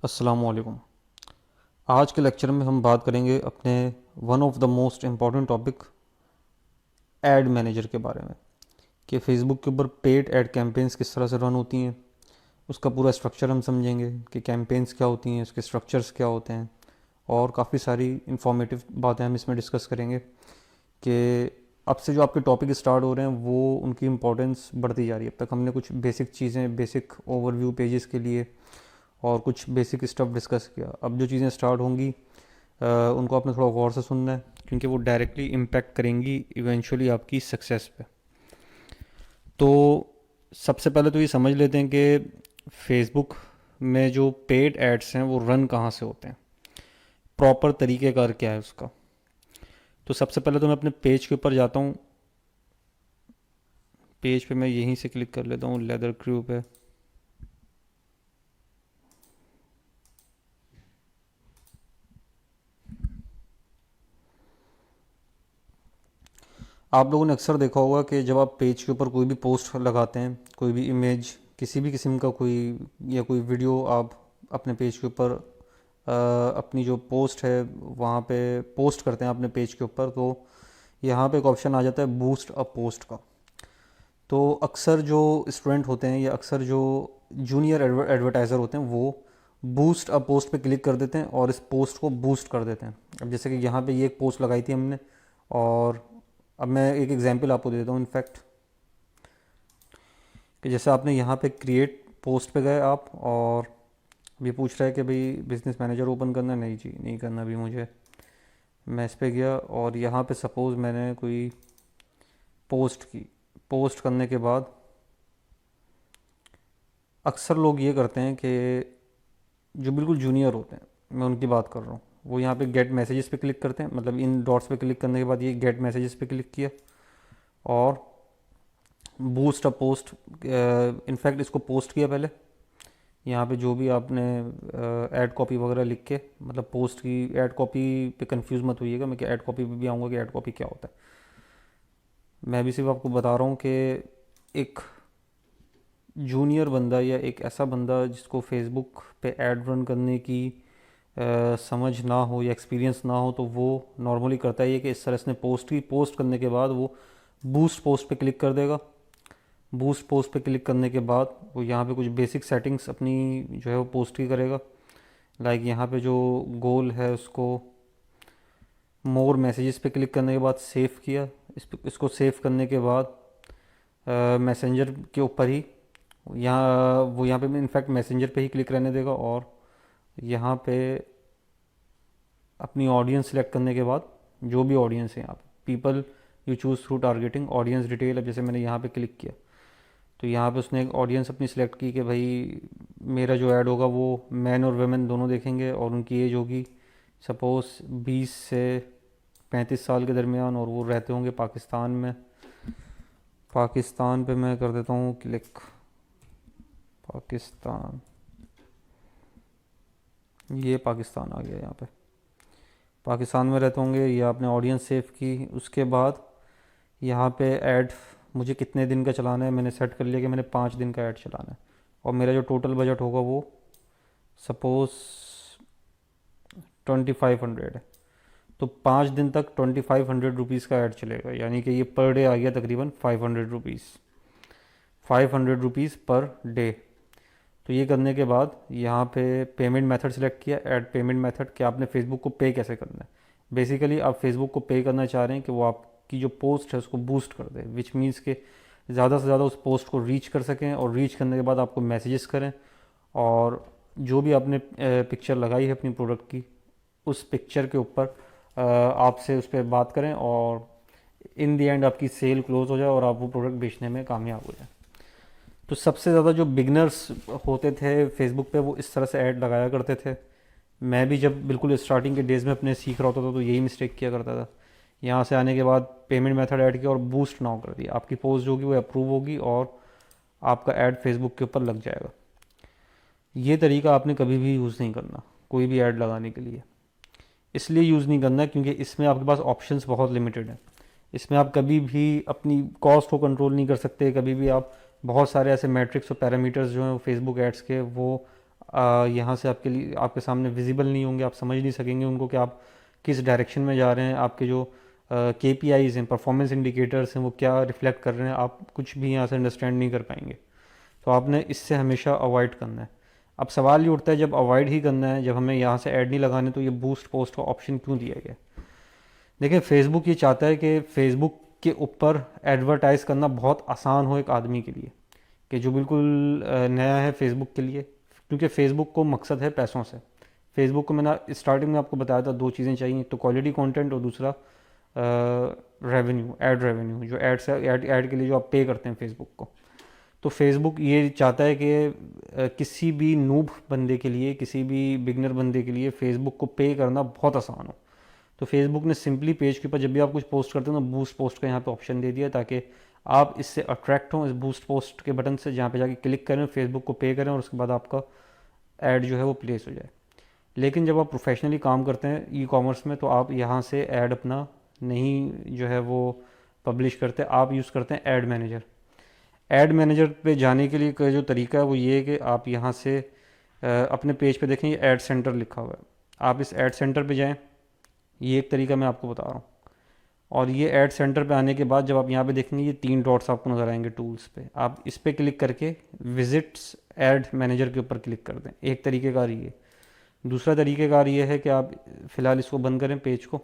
अस्सलामुअलैकुम। आज के लेक्चर में हम बात करेंगे अपने one of the most important topic add manager के बारे में कि फेसबुक के ऊपर पेड एड कैंपेन्स किस तरह से रन होती हैं। उसका पूरा स्ट्रक्चर हम समझेंगे कि कैंपेन्स क्या होती हैं, उसके स्ट्रक्चर्स क्या होते हैं, और काफ़ी सारी इंफॉर्मेटिव बातें हम इसमें डिस्कस करेंगे कि अब से जो आपके टॉपिक स्टार्ट हो रहे हैं वो उनकी इम्पोर्टेंस बढ़ती जा रही है। अब तक हमने कुछ बेसिक चीज़ें, बेसिक ओवरव्यू पेजेस के लिए और कुछ बेसिक स्टफ डिस्कस किया। अब जो चीज़ें स्टार्ट होंगी उनको आपने थोड़ा गौर से सुनना है क्योंकि वो डायरेक्टली इम्पैक्ट करेंगी इवेंचुअली आपकी सक्सेस पे। तो सबसे पहले तो ये समझ लेते हैं कि फेसबुक में जो पेड एड्स हैं वो रन कहाँ से होते हैं, प्रॉपर तरीक़ेकार क्या है उसका। तो सबसे पहले तो मैं अपने पेज के ऊपर जाता हूँ। पेज पे मैं यहीं से क्लिक कर लेता हूँ लेदर क्रू पे। आप लोगों ने अक्सर देखा होगा कि जब आप पेज के ऊपर कोई भी पोस्ट लगाते हैं, कोई भी इमेज, किसी भी किस्म का कोई या कोई वीडियो आप अपने पेज के ऊपर अपनी जो पोस्ट है वहाँ पे पोस्ट करते हैं अपने पेज के ऊपर, तो यहाँ पे एक ऑप्शन आ जाता है बूस्ट अ पोस्ट का। तो अक्सर जो स्टूडेंट होते हैं या अक्सर जो जूनियर एडवर्टाइज़र होते हैं वो बूस्ट अ पोस्ट पे क्लिक कर देते हैं और इस पोस्ट को बूस्ट कर देते हैं। अब जैसे कि यहाँ पे ये एक पोस्ट लगाई थी हमने, और अब मैं एक एग्जांपल आपको दे देता हूँ इनफैक्ट कि जैसे आपने यहाँ पे क्रिएट पोस्ट पे गए आप, और ये पूछ रहा है कि भाई बिजनेस मैनेजर ओपन करना है। नहीं जी, नहीं करना अभी मुझे। मैं इस पे गया और यहाँ पे सपोज़ मैंने कोई पोस्ट की। पोस्ट करने के बाद अक्सर लोग ये करते हैं कि जो बिल्कुल जूनियर होते हैं, मैं उनकी बात कर रहा हूँ, वो यहाँ पे गेट मैसेजेस पे क्लिक करते हैं। मतलब इन डॉट्स पे क्लिक करने के बाद ये गेट मैसेजेस पे क्लिक किया और बूस्ट अ पोस्ट, इनफैक्ट इसको पोस्ट किया पहले। यहाँ पे जो भी आपने ऐड कॉपी वगैरह लिख के, मतलब पोस्ट की ऐड कॉपी पे कंफ्यूज मत होइएगा, मैं कि ऐड कॉपी पे भी आऊँगा कि ऐड कॉपी क्या होता है। मैं भी सिर्फ आपको बता रहा हूँ कि एक जूनियर बंदा या एक ऐसा बंदा जिसको फेसबुक पे ऐड रन करने की समझ ना हो या एक्सपीरियंस ना हो, तो वो नॉर्मली करता है ये कि इस तरह से पोस्ट की, पोस्ट करने के बाद वो बूस्ट पोस्ट पे क्लिक कर देगा। बूस्ट पोस्ट पे क्लिक करने के बाद वो यहाँ पे कुछ बेसिक सेटिंग्स अपनी जो है वो पोस्ट की करेगा। लाइक यहाँ पे जो गोल है उसको मोर मैसेजेस पे क्लिक करने के बाद सेव किया। इसको सेव करने के बाद मैसेंजर के ऊपर ही यहाँ पे इनफैक्ट मैसेंजर पे ही क्लिक रहने देगा, और यहाँ पे अपनी ऑडियंस सेलेक्ट करने के बाद जो भी ऑडियंस है यहाँ पे people you choose through targeting audience detail. अब जैसे मैंने यहाँ पे क्लिक किया तो यहाँ पे उसने एक ऑडियंस अपनी सिलेक्ट की कि भाई मेरा जो ऐड होगा वो मैन और वेमेन दोनों देखेंगे और उनकी एज होगी सपोज़ 20 से 35 साल के दरमियान, और वो रहते होंगे पाकिस्तान में। पाकिस्तान पे मैं कर देता हूँ क्लिक, पाकिस्तान, ये पाकिस्तान आ गया। यहाँ पे पाकिस्तान में रहते होंगे। ये आपने ऑडियंस सेव की। उसके बाद यहाँ पे ऐड मुझे कितने दिन का चलाना है मैंने सेट कर लिया कि मैंने 5 दिन का ऐड चलाना है, और मेरा जो टोटल बजट होगा वो सपोज़ 2500 है। तो 5 दिन तक 2500 रुपीज़ का ऐड चलेगा, यानी कि ये पर डे आ गया तकरीबन 500 रुपीज़, 500 रुपीज़ पर डे। तो ये करने के बाद यहाँ पे पेमेंट मेथड सेलेक्ट किया, ऐड पेमेंट मेथड, कि आपने फेसबुक को पे कैसे करना है। बेसिकली आप फेसबुक को पे करना चाह रहे हैं कि वो आपकी जो पोस्ट है उसको बूस्ट कर दे, विच मीन्स कि ज़्यादा से ज़्यादा उस पोस्ट को रीच कर सकें, और रीच करने के बाद आपको मैसेजेस करें, और जो भी आपने पिक्चर लगाई है अपनी प्रोडक्ट की उस पिक्चर के ऊपर आपसे उस पर बात करें, और इन दी एंड आपकी सेल क्लोज हो जाए और आप वो प्रोडक्ट बेचने में कामयाब हो जाए। तो सबसे ज़्यादा जो बिगनर्स होते थे फेसबुक पे वो इस तरह से ऐड लगाया करते थे। मैं भी जब बिल्कुल स्टार्टिंग के डेज़ में अपने सीख रहा होता था तो यही मिस्टेक किया करता था। यहाँ से आने के बाद पेमेंट मेथड ऐड किया और बूस्ट नाउ कर दिया, आपकी पोस्ट जो होगी वो अप्रूव होगी और आपका ऐड फेसबुक के ऊपर लग जाएगा। ये तरीका आपने कभी भी यूज़ नहीं करना कोई भी ऐड लगाने के लिए। इसलिए यूज़ नहीं करना क्योंकि इसमें आपके पास ऑप्शंस बहुत लिमिटेड हैं। इसमें आप कभी भी अपनी कॉस्ट को कंट्रोल नहीं कर सकते। कभी भी आप बहुत सारे ऐसे मैट्रिक्स और पैरामीटर्स जो हैं फेसबुक एड्स के वो यहाँ से आपके लिए आपके सामने विजिबल नहीं होंगे, आप समझ नहीं सकेंगे उनको कि आप किस डायरेक्शन में जा रहे हैं, आपके जो KPIs हैं, परफॉर्मेंस इंडिकेटर्स हैं, वो क्या रिफ्लेक्ट कर रहे हैं, आप कुछ भी यहाँ से अंडरस्टैंड नहीं कर पाएंगे। तो आपने इससे हमेशा अवॉइड करना है। अब सवाल ये उठता है, जब अवॉइड ही करना है, जब हमें यहाँ से ऐड नहीं लगाने, तो ये बूस्ट पोस्ट का ऑप्शन क्यों दिया गया? देखिए, फेसबुक ये चाहता है कि फेसबुक के ऊपर एडवर्टाइज़ करना बहुत आसान हो एक आदमी के लिए, कि जो बिल्कुल नया है फेसबुक के लिए, क्योंकि फेसबुक को मकसद है पैसों से। फेसबुक को मैंने स्टार्टिंग में आपको बताया था, दो चीज़ें चाहिए, तो क्वालिटी कंटेंट और दूसरा रेवेन्यू, ऐड रेवेन्यू, जो ऐड से ऐड के लिए जो आप पे करते हैं फेसबुक को। तो फेसबुक ये चाहता है कि किसी भी नूब बंदे के लिए, किसी भी बिगनर बंदे के लिए फेसबुक को पे करना बहुत आसान हो। तो फेसबुक ने सिंपली पेज के ऊपर जब भी आप कुछ पोस्ट करते हो ना, बूस्ट पोस्ट का यहाँ पे ऑप्शन दे दिया, ताकि आप इससे अट्रैक्ट हों, इस बूस्ट पोस्ट के बटन से, जहाँ पे जाके क्लिक करें, फेसबुक को पे करें और उसके बाद आपका ऐड जो है वो प्लेस हो जाए। लेकिन जब आप प्रोफेशनली काम करते हैं ई कॉमर्स में, तो आप यहाँ से ऐड अपना नहीं जो है वो पब्लिश करते, आप यूज़ करते हैं ऐड मैनेजर। ऐड मैनेजर पे जाने के लिए का जो तरीका है वो ये है कि आप यहाँ से अपने पेज पे देखें, ये ऐड सेंटर लिखा हुआ है, आप इस ऐड सेंटर पे जाएं। ये एक तरीका मैं आपको बता रहा हूँ। और ये ऐड सेंटर पे आने के बाद जब आप यहाँ पे देखेंगे, ये 3 डॉट्स आपको नज़र आएंगे टूल्स पे, आप इस पर क्लिक करके विजिट्स ऐड मैनेजर के ऊपर क्लिक कर दें। एक तरीक़ेकार ये। दूसरा तरीक़ेकार ये है कि आप फ़िलहाल इसको बंद करें पेज को,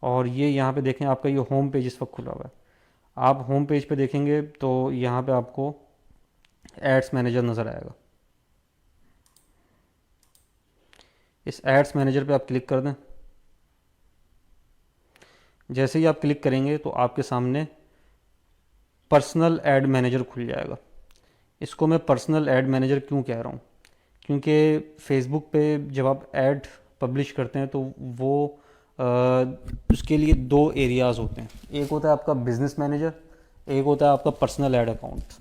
और ये यहाँ पे देखें, आपका ये होम पेज इस वक्त खुला हुआ है। आप होम पेज पे देखेंगे तो यहाँ पे आपको एड्स मैनेजर नज़र आएगा। इस एड्स मैनेजर पे आप क्लिक कर दें। जैसे ही आप क्लिक करेंगे तो आपके सामने पर्सनल ऐड मैनेजर खुल जाएगा। इसको मैं पर्सनल ऐड मैनेजर क्यों कह रहा हूँ? क्योंकि फेसबुक पे जब आप ऐड पब्लिश करते हैं तो वो उसके लिए 2 एरियाज़ होते हैं। एक होता है आपका बिज़नेस मैनेजर, एक होता है आपका पर्सनल ऐड अकाउंट।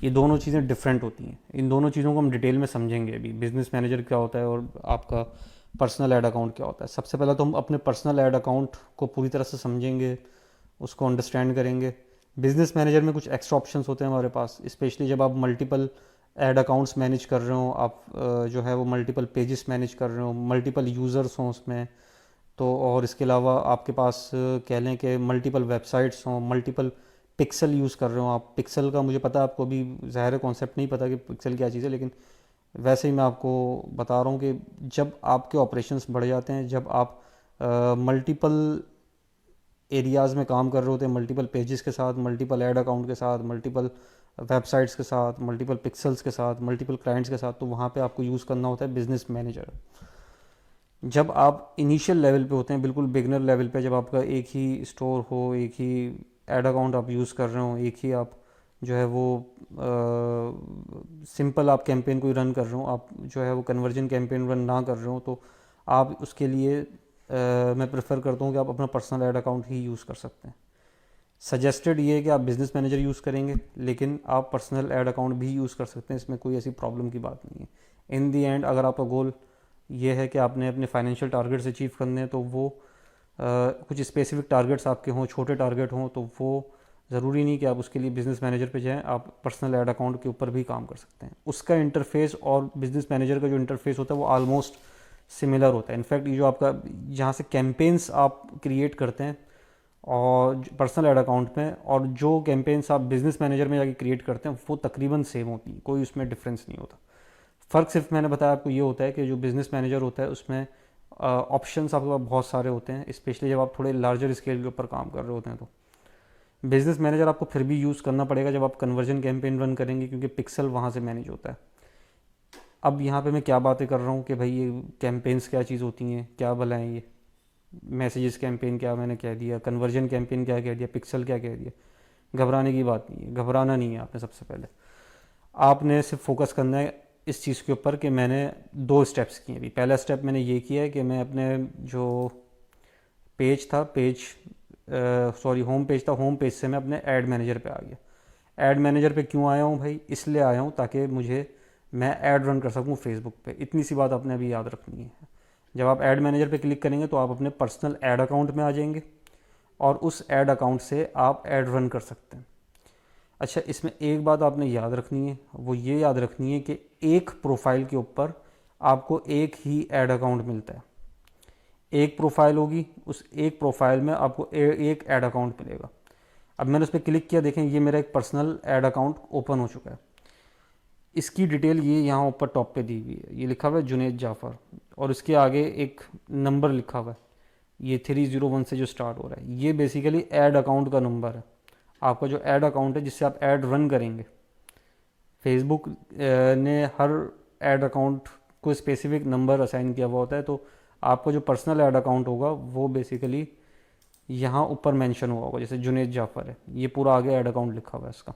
ये दोनों चीज़ें डिफरेंट होती हैं। इन दोनों चीज़ों को हम डिटेल में समझेंगे अभी, बिज़नेस मैनेजर क्या होता है और आपका पर्सनल ऐड अकाउंट क्या होता है। सबसे पहले तो हम अपने पर्सनल ऐड अकाउंट को पूरी तरह से समझेंगे, उसको अंडरस्टैंड करेंगे। बिज़नेस मैनेजर में कुछ एक्स्ट्रा ऑप्शंस होते हैं हमारे पास, स्पेशली जब आप मल्टीपल ऐड अकाउंट्स मैनेज कर रहे हो, आप जो है वो मल्टीपल पेजेस मैनेज कर रहे हो, मल्टीपल यूज़र्स हों उसमें, तो और इसके अलावा आपके पास कह लें कि मल्टीपल वेबसाइट्स हों, मल्टीपल पिक्सल यूज़ कर रहे हो आप। पिक्सल का मुझे पता है आपको अभी ज़ाहिर कॉन्सेप्ट नहीं पता कि पिक्सल क्या चीज़ है, लेकिन वैसे ही मैं आपको बता रहा हूँ कि जब आपके ऑपरेशंस बढ़ जाते हैं, जब आप मल्टीपल एरियाज़ में काम कर रहे होते हैं, मल्टीपल पेजेस के साथ, मल्टीपल ऐड अकाउंट के साथ, मल्टीपल वेबसाइट्स के साथ, मल्टीपल पिक्सल्स के साथ, मल्टीपल क्लाइंट्स के साथ, तो वहाँ पे आपको यूज़ करना होता है बिज़नेस मैनेजर। जब आप इनिशियल लेवल पे होते हैं, बिल्कुल बिगनर लेवल पे, जब आपका एक ही स्टोर हो, एक ही ऐड अकाउंट आप यूज़ कर रहे हो, एक ही आप जो है वो सिंपल आप कैंपेन कोई रन कर रहे हो, आप जो है वो कन्वर्जन कैंपेन रन ना कर रहे हो, तो आप उसके लिए मैं प्रेफर करता हूँ कि आप अपना पर्सनल ऐड अकाउंट ही यूज़ कर सकते हैं। सजेस्टेड ये है कि आप बिज़नेस मैनेजर यूज़ करेंगे, लेकिन आप पर्सनल ऐड अकाउंट भी यूज़ कर सकते हैं, इसमें कोई ऐसी प्रॉब्लम की बात नहीं है। इन दी एंड अगर आपका गोल ये है कि आपने अपने फाइनेंशियल टारगेट्स अचीव करने हैं, तो वो कुछ स्पेसिफिक टारगेट्स आपके हों, छोटे टारगेट हों, तो वो ज़रूरी नहीं कि आप उसके लिए बिज़नेस मैनेजर पे जाएं, आप पर्सनल ऐड अकाउंट के ऊपर भी काम कर सकते हैं। उसका इंटरफेस और बिज़नेस मैनेजर का जो इंटरफेस होता है वो ऑलमोस्ट सिमिलर होता है। इनफैक्ट ये जो आपका जहाँ से कैंपेन्स आप क्रिएट करते हैं और पर्सनल ऐड अकाउंट में, और जो कैंपेन्स आप बिज़नेस मैनेजर में जाके क्रिएट करते हैं, वो तकरीबन सेम होती है, कोई उसमें डिफरेंस नहीं होता। फ़र्क सिर्फ मैंने बताया आपको ये होता है कि जो बिज़नेस मैनेजर होता है उसमें ऑप्शंस आपके पास बहुत सारे होते हैं, स्पेशली जब आप थोड़े लार्जर स्केल के ऊपर काम कर रहे होते हैं। तो बिज़नेस मैनेजर आपको फिर भी यूज़ करना पड़ेगा जब आप कन्वर्जन कैंपेन रन करेंगे, क्योंकि पिक्सल वहाँ से मैनेज होता है। अब यहाँ पे मैं क्या बातें कर रहा हूँ कि भाई ये कैंपेन्स क्या चीज़ होती हैं, क्या भला है ये मैसेजेस कैंपेन क्या मैंने कह दिया, कन्वर्जन कैंपेन क्या कह दिया, पिक्सल क्या कह दिया। घबराने की बात नहीं है, घबराना नहीं है आपने। सबसे पहले आपने सिर्फ फोकस करना है इस चीज़ के ऊपर कि मैंने 2 स्टेप्स किए अभी। पहला स्टेप मैंने ये किया है कि मैं अपने जो पेज था, होम पेज था, होम पेज से मैं अपने ऐड मैनेजर पे आ गया। ऐड मैनेजर पे क्यों आया हूँ भाई? इसलिए आया हूँ ताकि मैं ऐड रन कर सकूँ फेसबुक पे। इतनी सी बात आपने अभी याद रखनी है। जब आप ऐड मैनेजर पे क्लिक करेंगे तो आप अपने पर्सनल ऐड अकाउंट में आ जाएंगे और उस ऐड अकाउंट से आप ऐड रन कर सकते हैं। अच्छा, इसमें एक बात आपने याद रखनी है, वो ये याद रखनी है कि एक प्रोफाइल के ऊपर आपको एक ही ऐड अकाउंट मिलता है। एक प्रोफाइल होगी, उस एक प्रोफाइल में आपको एक ऐड अकाउंट मिलेगा। अब मैंने उस पर क्लिक किया, देखें ये मेरा एक पर्सनल ऐड अकाउंट ओपन हो चुका है। इसकी डिटेल ये यहाँ ऊपर टॉप पे दी हुई है, ये लिखा हुआ है जुनेद जाफ़र, और इसके आगे एक नंबर लिखा हुआ है, ये 301 से जो स्टार्ट हो रहा है, ये बेसिकली ऐड अकाउंट का नंबर है। आपका जो ऐड अकाउंट है जिससे आप ऐड रन करेंगे, फेसबुक ने हर ऐड अकाउंट को स्पेसिफिक नंबर असाइन किया हुआ होता है, तो आपका जो पर्सनल ऐड अकाउंट होगा वो बेसिकली यहाँ ऊपर मेंशन हुआ होगा, जैसे जुनेद जाफ़र है, ये पूरा आगे ऐड अकाउंट लिखा हुआ है इसका।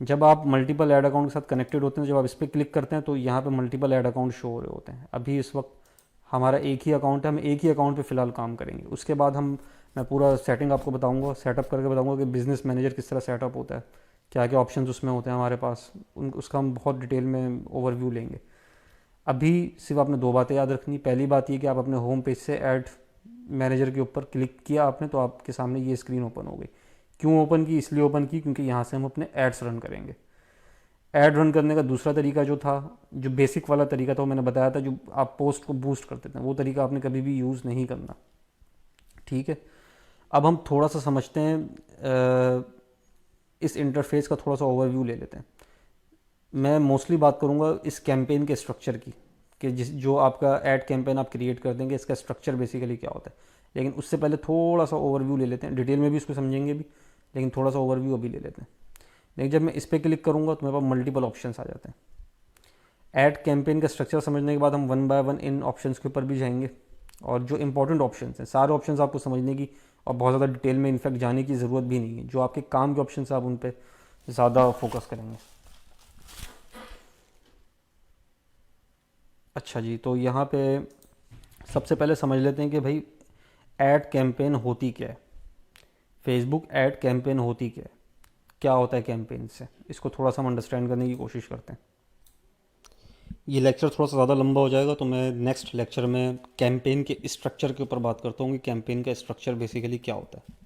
जब आप मल्टीपल ऐड अकाउंट के साथ कनेक्टेड होते हैं, जब आप इस पर क्लिक करते हैं तो यहाँ पे मल्टीपल ऐड अकाउंट शो हो रहे होते हैं। अभी इस वक्त हमारा एक ही अकाउंट है, हम एक ही अकाउंट पे फ़िलहाल काम करेंगे। उसके बाद मैं पूरा सेटिंग आपको बताऊंगा, सेटअप करके बताऊंगा कि बिज़नेस मैनेजर किस तरह सेटअप होता है, क्या क्या ऑप्शंस उसमें होते हैं हमारे पास, उसका हम बहुत डिटेल में ओवरव्यू लेंगे। अभी सिर्फ आपने दो बातें याद रखनी। पहली बात ये कि आप अपने होम पेज से ऐड मैनेजर के ऊपर क्लिक किया आपने, तो आपके सामने ये स्क्रीन ओपन हो गई। क्यों ओपन की? इसलिए ओपन की क्योंकि यहाँ से हम अपने एड्स रन करेंगे। ऐड रन करने का दूसरा तरीका जो था, जो बेसिक वाला तरीका था, वो मैंने बताया था, जो आप पोस्ट को बूस्ट करते थे, वो तरीका आपने कभी भी यूज़ नहीं करना। ठीक है, अब हम थोड़ा सा समझते हैं, इस इंटरफेस का थोड़ा सा ओवरव्यू ले लेते हैं। मैं मोस्टली बात करूंगा इस कैंपेन के स्ट्रक्चर की, कि जो आपका ऐड कैंपेन आप क्रिएट कर देंगे, इसका स्ट्रक्चर बेसिकली क्या होता है। लेकिन उससे पहले थोड़ा सा ओवरव्यू ले लेते हैं, डिटेल में भी इसको समझेंगे भी, लेकिन थोड़ा सा ओवरव्यू अभी ले लेते हैं। लेकिन जब मैं इस पर क्लिक करूँगा तो मेरे पास मल्टीपल ऑप्शंस आ जाते हैं। ऐड कैंपेन का स्ट्रक्चर समझने के बाद हम one by one in options के ऊपर भी जाएंगे, और जो इंपॉर्टेंट ऑप्शंस हैं, सारे ऑप्शंस आपको समझने की और बहुत ज़्यादा डिटेल में इनफैक्ट जाने की ज़रूरत भी नहीं है। जो आपके काम के ऑप्शन आप उन पर ज़्यादा फोकस करेंगे। अच्छा जी, तो यहाँ पे सबसे पहले समझ लेते हैं कि भाई ऐड कैंपेन होती क्या है, फेसबुक ऐड कैंपेन होती क्या होता है कैंपेन से, इसको थोड़ा सा हम अंडरस्टैंड करने की कोशिश करते हैं। ये लेक्चर थोड़ा सा ज़्यादा लंबा हो जाएगा, तो मैं नेक्स्ट लेक्चर में कैंपेन के स्ट्रक्चर के ऊपर बात करता हूँ कि कैंपेन का स्ट्रक्चर बेसिकली क्या होता है।